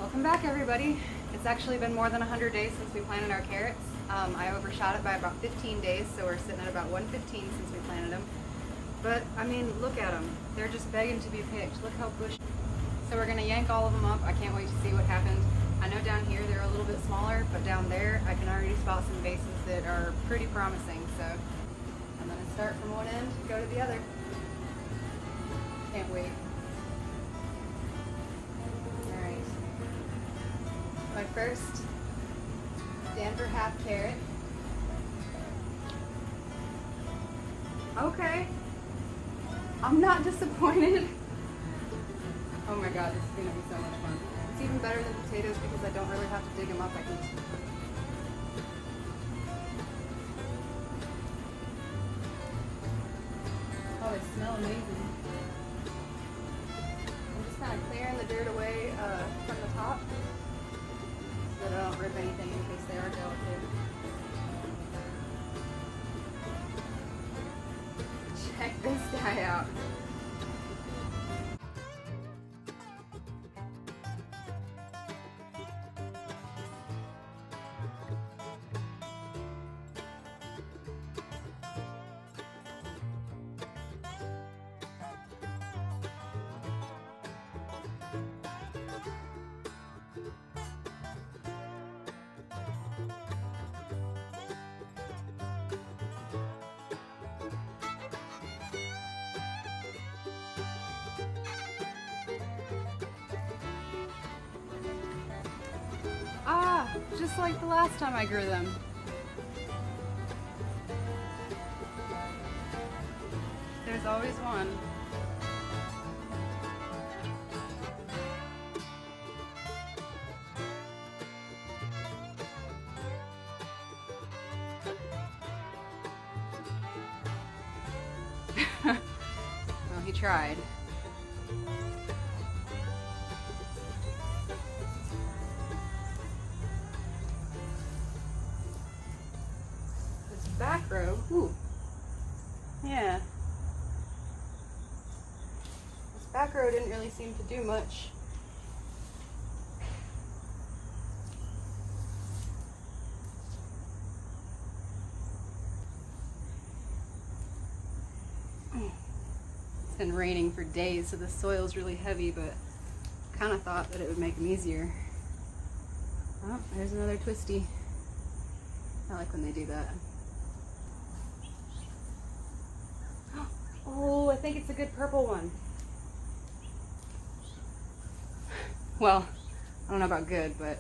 Welcome back, everybody. It's actually been more than 100 days since we planted our carrots. I overshot it by about 15 days, so we're sitting at about 115 since we planted them. But, I mean, look at them. They're just begging to be picked. Look how bushy. So we're going to yank all of them up. I can't wait to see what happens. I know down here they're a little bit smaller, but down there I can already spot some bases that are pretty promising. So I'm going to start from one end and go to the other. Can't wait. Alright. My first Denver half carrot. Okay. I'm not disappointed. Oh my god, this is going to be so much fun. It's even better than potatoes because I don't really have to dig them up. I can just... Oh, they smell amazing. I'm just kind of clearing the dirt away from the top so that I don't rip anything in case they are delicate. Check this guy out. Ah, just like the last time I grew them. There's always one. Well, he tried. Back row, ooh, yeah. This back row didn't really seem to do much. It's been raining for days, so the soil's really heavy, but kind of thought that it would make them easier. Oh, there's another twisty. I like when they do that. Oh, I think it's a good purple one. Well, I don't know about good, but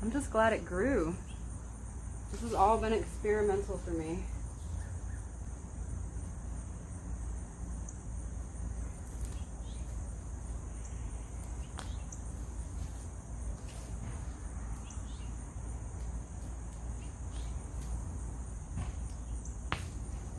I'm just glad it grew. This has all been experimental for me.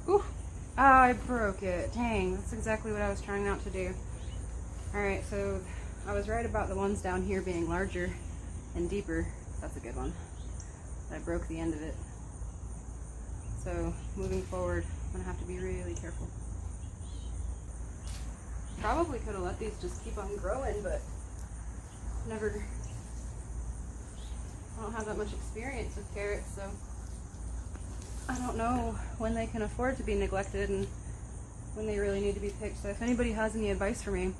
Ooh. Oh, I broke it. Dang, that's exactly what I was trying not to do. Alright, so I was right about the ones down here being larger and deeper. That's a good one. I broke the end of it. So, moving forward, I'm going to have to be really careful. Probably could have let these just keep on growing, but never... I don't have that much experience with carrots, so... I don't know when they can afford to be neglected and when they really need to be picked. So if anybody has any advice for me,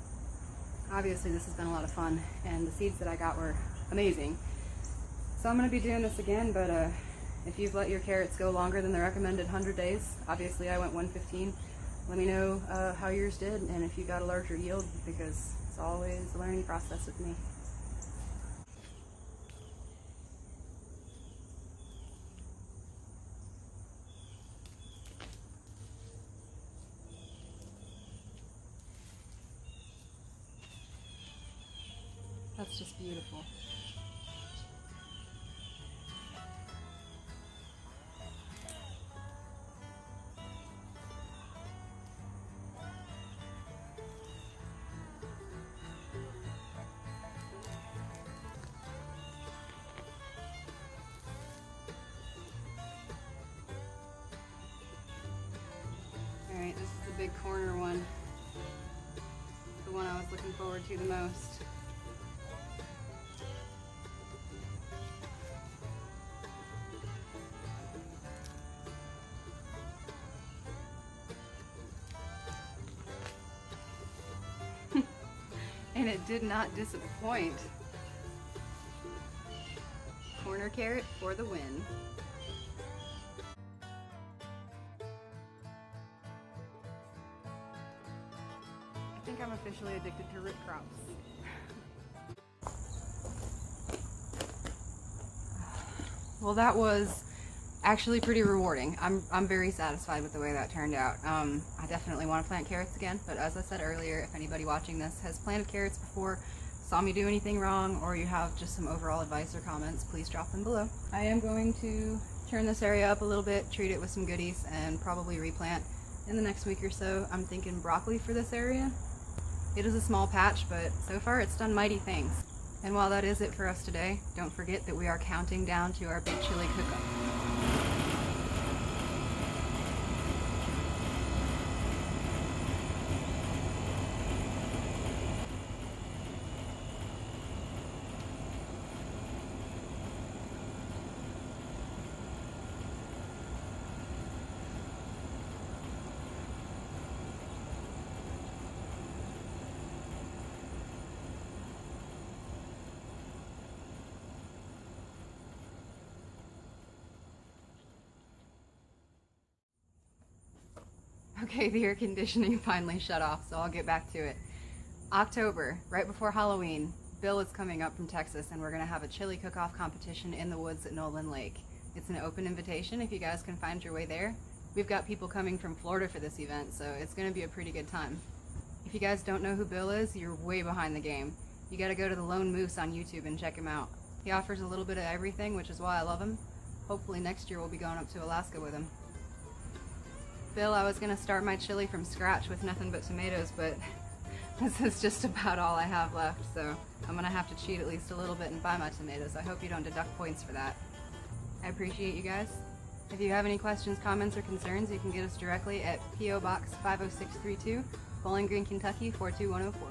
obviously this has been a lot of fun and the seeds that I got were amazing. So I'm going to be doing this again, but if you've let your carrots go longer than the recommended 100 days, obviously I went 115, let me know how yours did and if you got a larger yield, because it's always a learning process with me. That's just beautiful. Alright, this is the big corner one. The one I was looking forward to the most. and it did not disappoint. Corner carrot for the win. I think I'm officially addicted to root crops. Well, that was actually pretty rewarding. I'm very satisfied with the way that turned out. I definitely want to plant carrots again, but as I said earlier, if anybody watching this has planted carrots before, saw me do anything wrong, or you have just some overall advice or comments, please drop them below. I am going to turn this area up a little bit, treat it with some goodies, and probably replant in the next week or so. I'm thinking broccoli for this area. It is a small patch, but so far it's done mighty things. And while that is it for us today, don't forget that we are counting down to our big chili cook-up. Okay, the air conditioning finally shut off, so I'll get back to it. October, right before Halloween, Bill is coming up from Texas, and we're going to have a chili cook-off competition in the woods at Nolan Lake. It's an open invitation if you guys can find your way there. We've got people coming from Florida for this event, so it's going to be a pretty good time. If you guys don't know who Bill is, you're way behind the game. You got to go to the Lone Moose on YouTube and check him out. He offers a little bit of everything, which is why I love him. Hopefully next year we'll be going up to Alaska with him. Bill, I was going to start my chili from scratch with nothing but tomatoes, but this is just about all I have left, so I'm going to have to cheat at least a little bit and buy my tomatoes. I hope you don't deduct points for that. I appreciate you guys. If you have any questions, comments, or concerns, you can get us directly at P.O. Box 50632, Bowling Green, Kentucky 42104.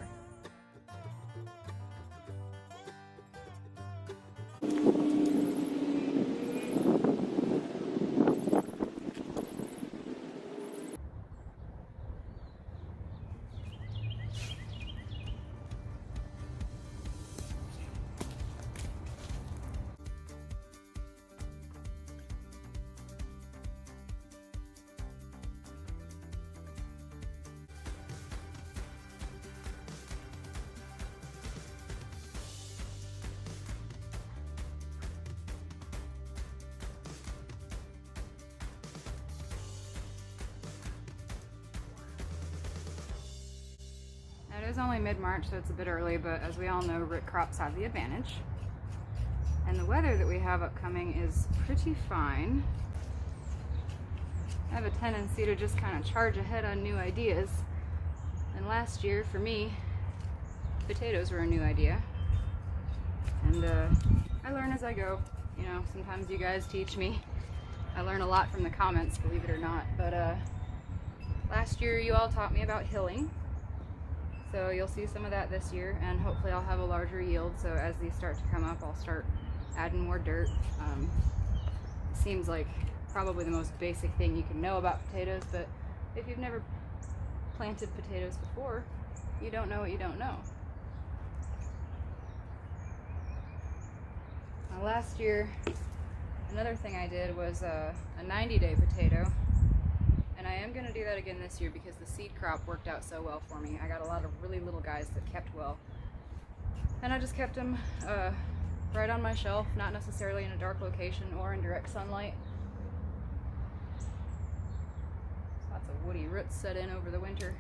It is only mid-March, so it's a bit early, but as we all know, root crops have the advantage. And the weather that we have upcoming is pretty fine. I have a tendency to just kind of charge ahead on new ideas. And last year, for me, potatoes were a new idea. And I learn as I go. You know, sometimes you guys teach me. I learn a lot from the comments, believe it or not. But last year, you all taught me about hilling. So you'll see some of that this year, and hopefully I'll have a larger yield, so as these start to come up, I'll start adding more dirt. It seems like probably the most basic thing you can know about potatoes, but if you've never planted potatoes before, you don't know what you don't know. Now last year, another thing I did was a 90-day potato. And I am going to do that again this year because the seed crop worked out so well for me. I got a lot of really little guys that kept well. And I just kept them right on my shelf, not necessarily in a dark location or in direct sunlight. Lots of woody roots set in over the winter.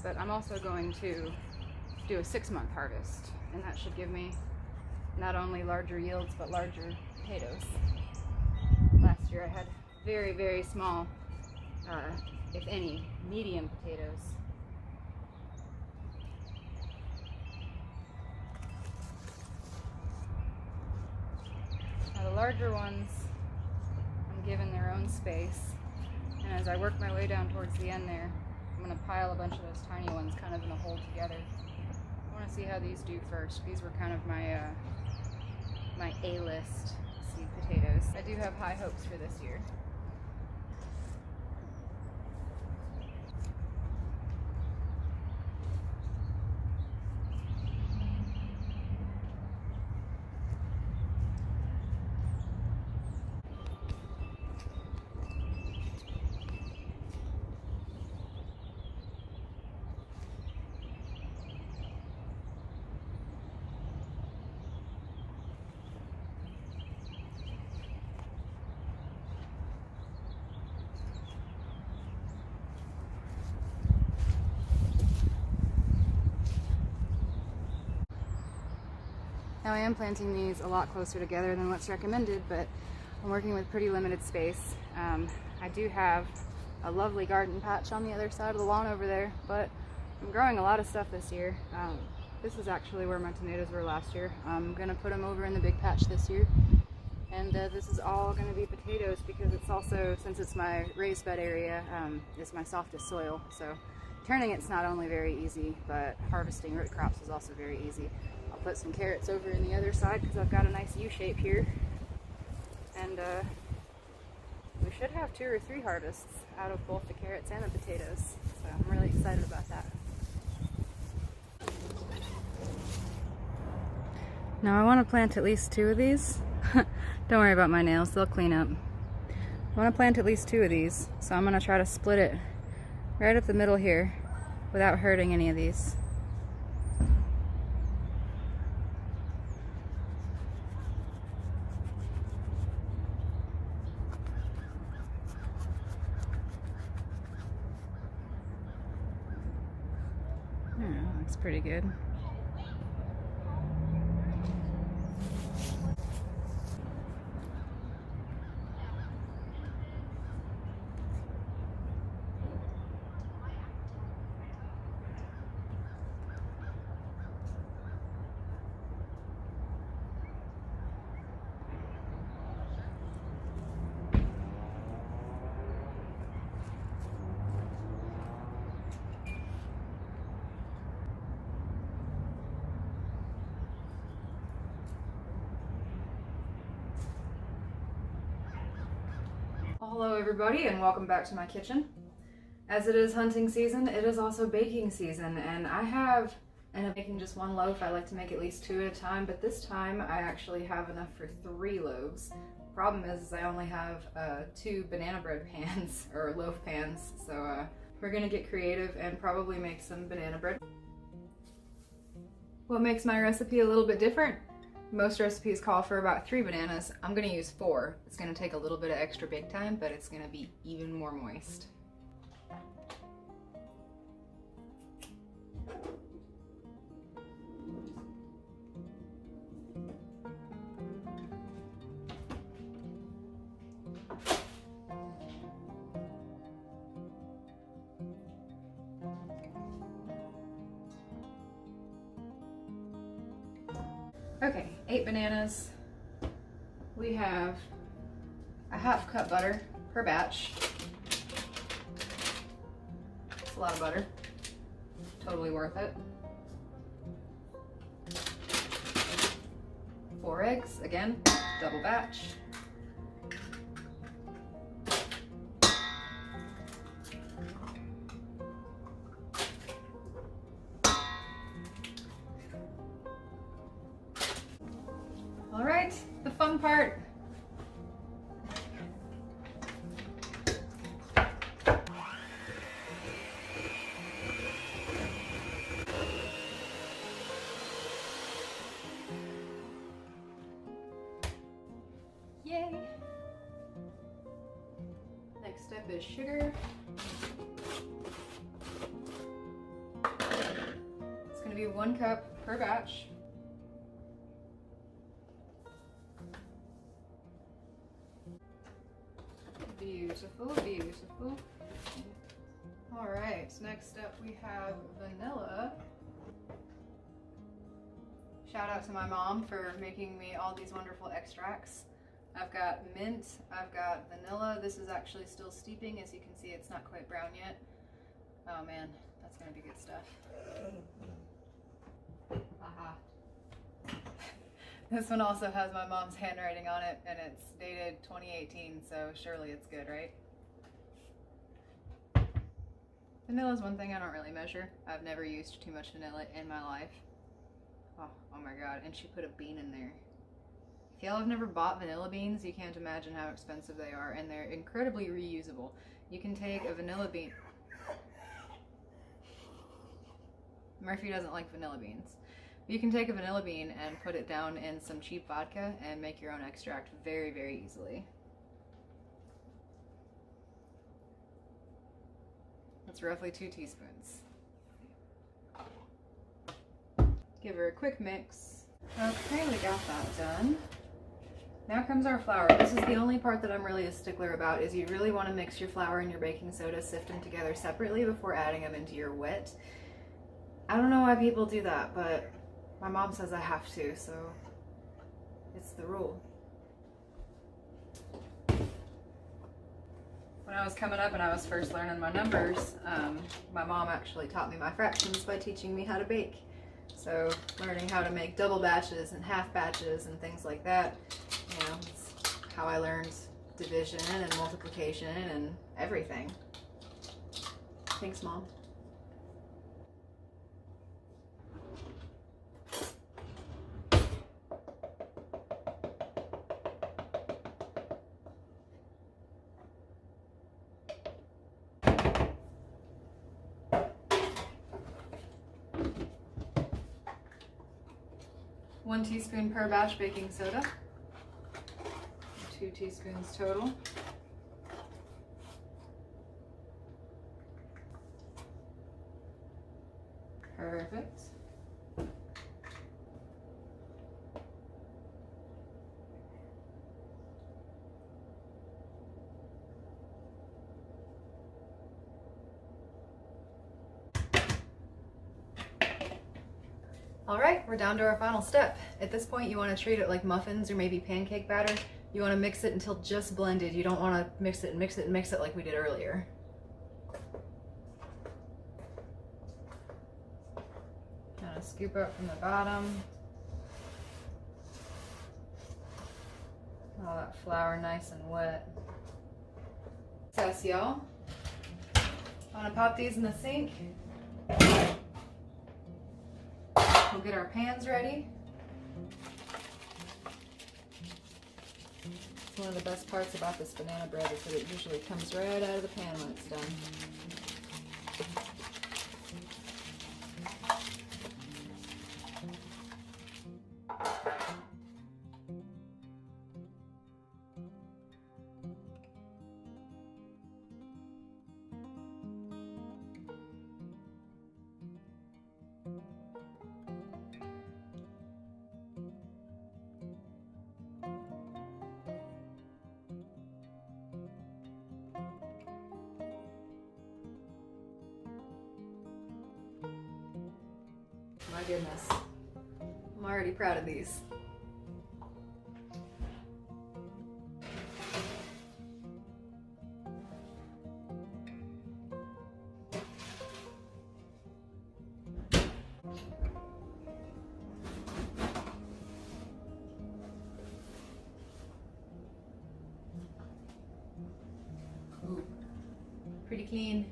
But I'm also going to do a 6-month harvest, and that should give me not only larger yields, but larger potatoes. Last year I had very, very small, if any, medium potatoes. Now the larger ones, I'm given their own space, and as I work my way down towards the end there, I'm going to pile a bunch of those tiny ones kind of in a hole together. I want to see how these do first. These were kind of my my A-list seed potatoes. I do have high hopes for this year. Now I am planting these a lot closer together than what's recommended, but I'm working with pretty limited space. I do have a lovely garden patch on the other side of the lawn over there, but I'm growing a lot of stuff this year. This is actually where my tomatoes were last year. I'm gonna put them over in the big patch this year. And this is all gonna be potatoes because it's also, since it's my raised bed area, it's my softest soil. So turning it's not only very easy, but harvesting root crops is also very easy. I'll put some carrots over in the other side because I've got a nice U shape here. And we should have 2 or 3 harvests out of both the carrots and the potatoes. So I'm really excited about that. Now I want to plant at least 2 of these. Don't worry about my nails, they'll clean up. I want to plant at least 2 of these, so I'm going to try to split it right up the middle here without hurting any of these. Looks pretty good. Hello everybody and welcome back to my kitchen. As it is hunting season, it is also baking season, and I end up making just 1 loaf. I like to make at least 2 at a time, but this time I actually have enough for 3 loaves. Problem is I only have 2 banana bread pans, or loaf pans, so we're gonna get creative and probably make some banana bread. What makes my recipe a little bit different? Most recipes call for about 3 bananas. I'm gonna use 4. It's gonna take a little bit of extra bake time, but it's gonna be even more moist. Okay, 8 bananas. We have a ½ cup butter per batch. It's a lot of butter. Totally worth it. 4 eggs, again, double batch. All right, the fun part. Yay! Next step is sugar. It's going to be 1 cup per batch. Beautiful, beautiful. All right, next up we have vanilla. Shout out to my mom for making me all these wonderful extracts. I've got mint, I've got vanilla. This is actually still steeping. As you can see, it's not quite brown yet. Oh man, that's gonna be good stuff. Aha. This one also has my mom's handwriting on it, and it's dated 2018, so surely it's good, right? Vanilla is one thing I don't really measure. I've never used too much vanilla in my life. Oh my god, and she put a bean in there. If y'all have never bought vanilla beans, you can't imagine how expensive they are, and they're incredibly reusable. You can take a vanilla bean. Murphy doesn't like vanilla beans. You can take a vanilla bean and put it down in some cheap vodka and make your own extract very, very easily. That's roughly 2 teaspoons. Give her a quick mix. Okay, we got that done. Now comes our flour. This is the only part that I'm really a stickler about, is you really want to mix your flour and your baking soda, sift them together separately before adding them into your wet. I don't know why people do that, but my mom says I have to, so it's the rule. When I was coming up and I was first learning my numbers, my mom actually taught me my fractions by teaching me how to bake. So learning how to make double batches and half batches and things like that, you know, it's how I learned division and multiplication and everything. Thanks, Mom. One teaspoon per batch baking soda. 2 teaspoons total. Perfect. All right, we're down to our final step. At this point, you want to treat it like muffins or maybe pancake batter. You want to mix it until just blended. You don't want to mix it and mix it and mix it like we did earlier. Kind of scoop up from the bottom. All that flour nice and wet. Success, y'all. Want to pop these in the sink. We'll get our pans ready. One of the best parts about this banana bread is that it usually comes right out of the pan when it's done. My goodness, I'm already proud of these. Ooh, pretty clean.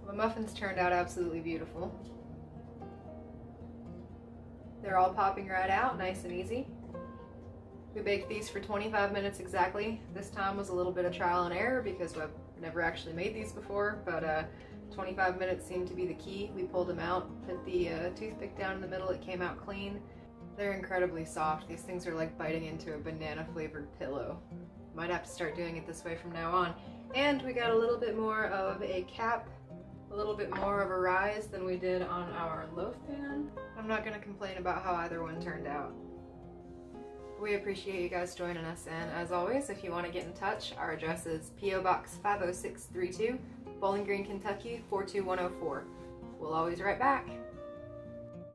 The muffins turned out absolutely beautiful. They're all popping right out, nice and easy. We baked these for 25 minutes exactly. This time was a little bit of trial and error because I've never actually made these before, but 25 minutes seemed to be the key. We pulled them out, put the toothpick down in the middle, it came out clean. They're incredibly soft. These things are like biting into a banana flavored pillow. Might have to start doing it this way from now on. And we got a little bit more of a cap, a little bit more of a rise than we did on our loaf pan. I'm not gonna complain about how either one turned out. We appreciate you guys joining us, and as always, if you want to get in touch, our address is P.O. Box 50632, Bowling Green, Kentucky 42104. We'll always write back.